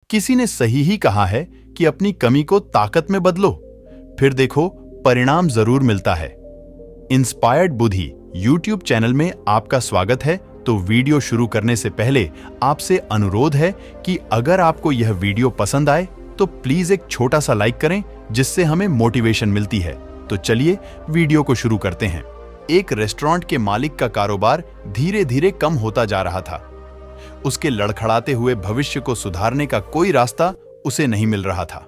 किसी ने सही ही कहा है कि अपनी कमी को ताकत में बदलो, फिर देखो परिणाम जरूर मिलता है। इंस्पायर्ड बुद्धि यूट्यूब चैनल में आपका स्वागत है। तो वीडियो शुरू करने से पहले आपसे अनुरोध है कि अगर आपको यह वीडियो पसंद आए तो प्लीज एक छोटा सा लाइक करें, जिससे हमें मोटिवेशन मिलती है। तो चलिए वीडियो को शुरू करते हैं। एक रेस्टोरेंट के मालिक का कारोबार धीरे धीरे कम होता जा रहा था। उसके लड़खड़ाते हुए भविष्य को सुधारने का कोई रास्ता उसे नहीं मिल रहा था।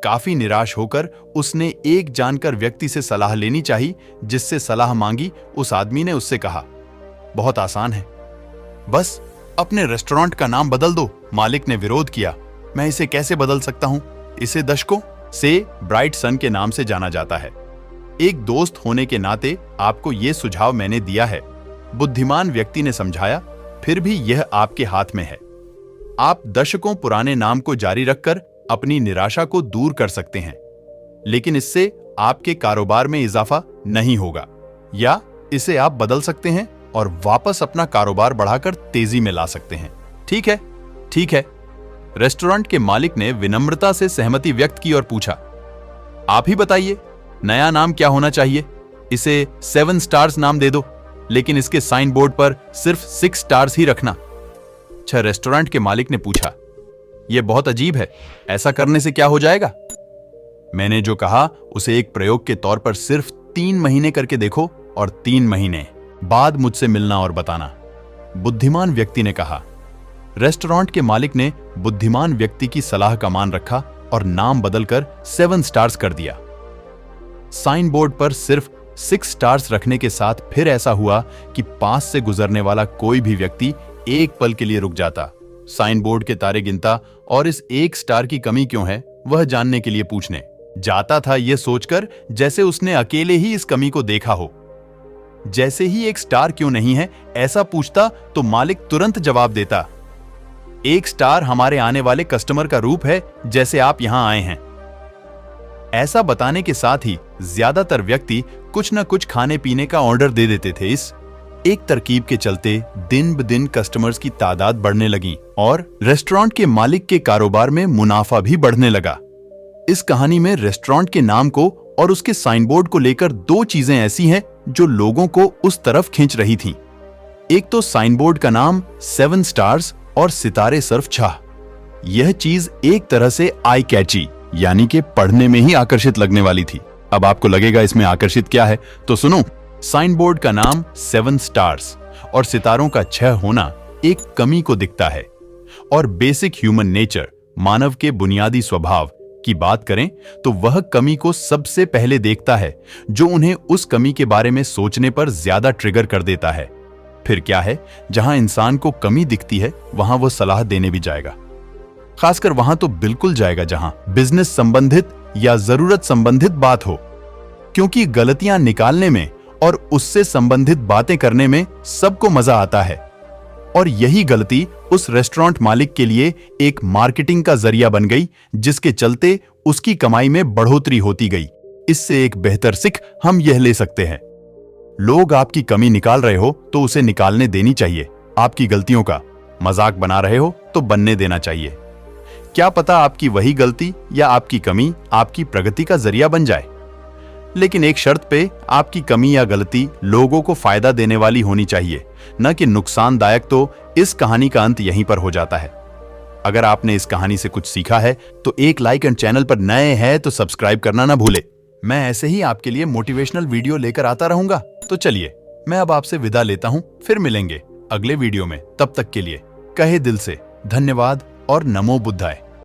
काफी निराश होकर उसने एक जानकार व्यक्ति से सलाह लेनी चाहिए। जिससे सलाह मांगी, उस आदमी ने उससे कहा, बहुत आसान है, बस अपने रेस्टोरेंट का नाम बदल दो। मालिक ने विरोध किया, मैं इसे कैसे बदल सकता हूं? इसे दशकों से ब्राइट सन के नाम से जाना जाता है। एक दोस्त होने के नाते आपको यह सुझाव मैंने दिया है, बुद्धिमान व्यक्ति ने समझाया। फिर भी यह आपके हाथ में है। आप दशकों पुराने नाम को जारी रखकर अपनी निराशा को दूर कर सकते हैं, लेकिन इससे आपके कारोबार में इजाफा नहीं होगा। या इसे आप बदल सकते हैं और वापस अपना कारोबार बढ़ाकर तेजी में ला सकते हैं। ठीक है, ठीक है। रेस्टोरेंट के मालिक ने विनम्रता से सहमति व्यक्त की और पूछा, आप ही बताइए, नया नाम क्या होना चाहिए? इसे 7 स्टार्स नाम दे दो, लेकिन इसके साइन बोर्ड पर सिर्फ 6 स्टार्स ही रखना। रेस्टोरेंट के मालिक ने पूछा, यह बहुत अजीब है, ऐसा करने से क्या हो जाएगा? मैंने जो कहा उसे एक प्रयोग के तौर पर सिर्फ 3 महीने करके देखो और 3 महीने बाद मुझसे मिलना और बताना, बुद्धिमान व्यक्ति ने कहा। रेस्टोरेंट के मालिक ने बुद्धिमान व्यक्ति की सलाह का मान रखा और नाम बदलकर 7 स्टार्स कर दिया। साइन बोर्ड पर सिर्फ 6 स्टार्स रखने के साथ फिर ऐसा हुआ कि पास से गुजरने वाला कोई भी व्यक्ति एक पल के लिए रुक जाता, साइन बोर्ड के तारे गिनता और इस 1 स्टार की कमी क्यों है वह जानने के लिए पूछने जाता था, यह सोचकर जैसे उसने अकेले ही इस कमी को देखा हो। जैसे ही 1 स्टार क्यों नहीं है ऐसा पूछता तो मालिक तुरंत जवाब देता, 1 स्टार हमारे आने वाले कस्टमर का रूप है, जैसे आप यहां आए हैं। ऐसा बताने के साथ ही ज्यादातर व्यक्ति कुछ न कुछ खाने पीने का ऑर्डर दे देते थे। इस एक तरकीब के चलते दिन ब दिन कस्टमर्स की तादाद बढ़ने लगी और रेस्टोरेंट के मालिक के कारोबार में मुनाफा भी बढ़ने लगा। इस कहानी में रेस्टोरेंट के नाम को और उसके साइन बोर्ड को लेकर 2 चीजें ऐसी हैं जो लोगों को उस तरफ खींच रही थीं। एक तो साइन बोर्ड का नाम 7 स्टार्स और सितारे सर्फ छाह। यह चीज एक तरह से आई कैची यानी कि पढ़ने में ही आकर्षित लगने वाली थी। अब आपको लगेगा इसमें आकर्षित क्या है, तो सुनो। साइन बोर्ड का नाम 7 स्टार्स और सितारों का 6 होना एक कमी को दिखता है। और बेसिक ह्यूमन नेचर, मानव के बुनियादी स्वभाव की बात करें तो वह कमी को सबसे पहले देखता है, जो उन्हें उस कमी के बारे में सोचने पर ज्यादा ट्रिगर कर देता है। फिर क्या है, जहां इंसान को कमी दिखती है वहां वह सलाह देने भी जाएगा। खासकर वहां तो बिल्कुल जाएगा जहां बिजनेस संबंधित या जरूरत संबंधित बात हो, क्योंकि गलतियां निकालने में और उससे संबंधित बातें करने में सबको मजा आता है। और यही गलती उस रेस्टोरेंट मालिक के लिए एक मार्केटिंग का जरिया बन गई, जिसके चलते उसकी कमाई में बढ़ोतरी होती गई। इससे एक बेहतर सीख हम यह ले सकते हैं, लोग आपकी कमी निकाल रहे हो तो उसे निकालने देनी चाहिए। आपकी गलतियों का मजाक बना रहे हो तो बनने देना चाहिए। क्या पता आपकी वही गलती या आपकी कमी आपकी प्रगति का जरिया बन जाए। लेकिन एक शर्त पे, आपकी कमी या गलती लोगों को फायदा देने वाली होनी चाहिए, न कि नुकसानदायक। तो इस कहानी का अंत यहीं पर हो जाता है। अगर आपने इस कहानी से कुछ सीखा है तो एक लाइक एंड चैनल पर नए हैं तो सब्सक्राइब करना ना भूले। मैं ऐसे ही आपके लिए मोटिवेशनल वीडियो लेकर आता रहूंगा। तो चलिए मैं अब आपसे विदा लेता हूं, फिर मिलेंगे अगले वीडियो में। तब तक के लिए कहे दिल से धन्यवाद और नमो बुद्धाय।